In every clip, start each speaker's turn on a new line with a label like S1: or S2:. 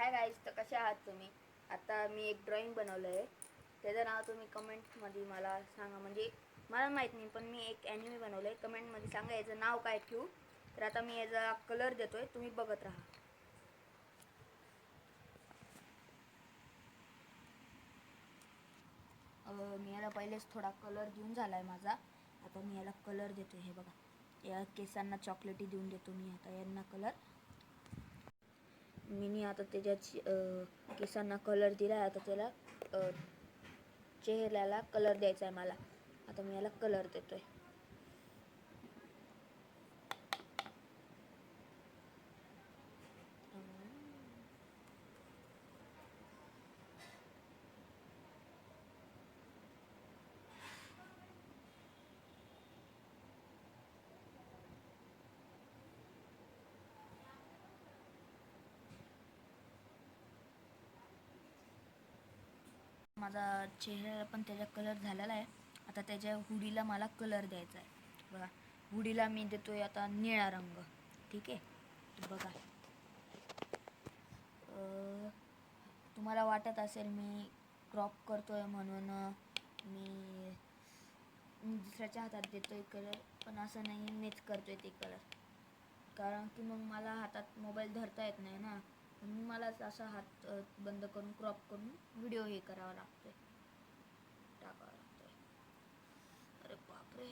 S1: Hi guys, तर कसे आहात तुम्ही? आता मी एक ड्रॉइंग बनवलं आहे. त्याचं नाव तुम्ही कमेंटमध्ये मला सांगा. म्हणजे मला माहीत नाही, पण मी एक ॲनिमे बनवलं आहे. कमेंटमध्ये सांगा याचं नाव काय ठेवू. तर आता मी याचा कलर देतो आहे, तुम्ही बघत राहा. मी याला पहिलेच थोडा कलर देऊन झाला आहे माझा. आता मी याला कलर देतो. हे बघा, या केसांना चॉकलेटी देऊन देतो मी आता यांना कलर. मी आता त्याच्या केसांना कलर दिला आहे. आता त्याला चेहऱ्याला कलर द्यायचा आहे मला. आता मी याला कलर देतोय. माझा चेहऱ्याला पण त्याचा कलर झालेला आहे. आता त्याच्या हुडीला मला कलर द्यायचा आहे. बघा, हुडीला मी देतोय आता निळा रंग. ठीक आहे, तर बघा, तुम्हाला वाटत असेल मी क्रॉप करतोय म्हणून मी दुसऱ्याच्या हातात देतोय कलर, पण असं नाही, मीच करतोय ते कलर. कारण की मग मला हातात मोबाईल धरता येत नाही ना, म्हणून मलाच असा हात बंद करून क्रॉप करून व्हिडिओ हे करावा लागतोय, टाकावा लागतोय. अरे बापरे,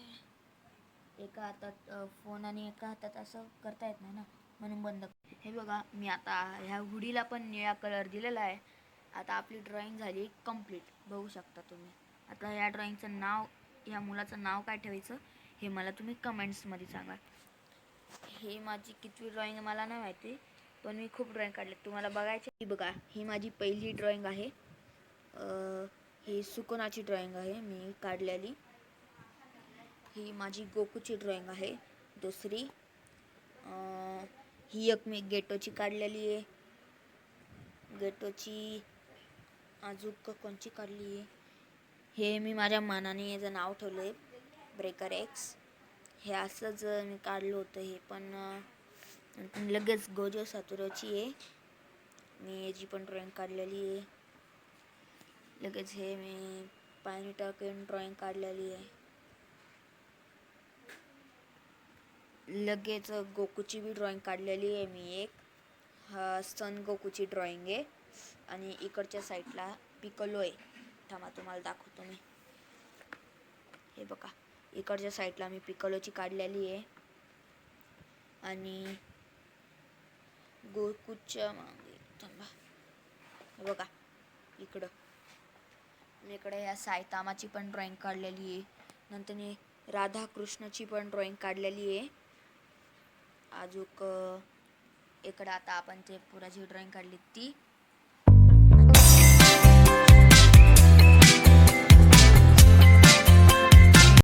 S1: एका हातात फोन आणि एका हातात असं करता येत नाही ना, म्हणून बंद. हे बघा, मी आता ह्या हुडीला पण निळा कलर दिलेला आहे. आता आपली ड्रॉइंग झाली कंप्लीट, बघू शकता तुम्ही. आता या ड्रॉइंगचं नाव, ह्या मुलाचं नाव काय ठेवायचं हे मला तुम्ही कमेंट्समध्ये सांगा. हे माझी कितवी ड्रॉइंग मला नाही माहिती, पण मी खूप ड्रॉइंग काढले. तुम्हाला बघायची? बघा, ही माझी पहिली ड्रॉइंग आहे. ही सुकनाची ड्रॉइंग आहे मी काढलेली. ही माझी गोकूची ड्रॉइंग आहे दुसरी. ही एक मी गेटोची काढलेली आहे. गेटोची अजून कोणची काढली आहे, हे मी माझ्या मनाने याचं नाव ठेवलं आहे, ब्रेकर एक्स. हे असंच मी काढलं होतं. हे पण लगेच गोजो सातोरूची आहे. मी याची पण ड्रॉइंग काढलेली आहे. लगेच हे मी पाणी टाकून ड्रॉइंग काढलेली आहे. लगेच गोकूची बी ड्रॉइंग काढलेली आहे मी एक. हा सन गोकूची ड्रॉइंग आहे. आणि इकडच्या साईडला पिकलो आहे. थांबा, तुम्हाला दाखवतो मी. हे बघा, इकडच्या साईडला मी पिकलोची काढलेली आहे. आणि गोकूच्या मागे, थांबा, हे बघा, इकडं मी इकडे या सायतामाची पण ड्रॉइंग काढलेली आहे. नंतर मी राधाकृष्णाची पण ड्रॉइंग काढलेली आहे. अजून इकडं आता आपण ते पुराची ड्रॉइंग काढली ती.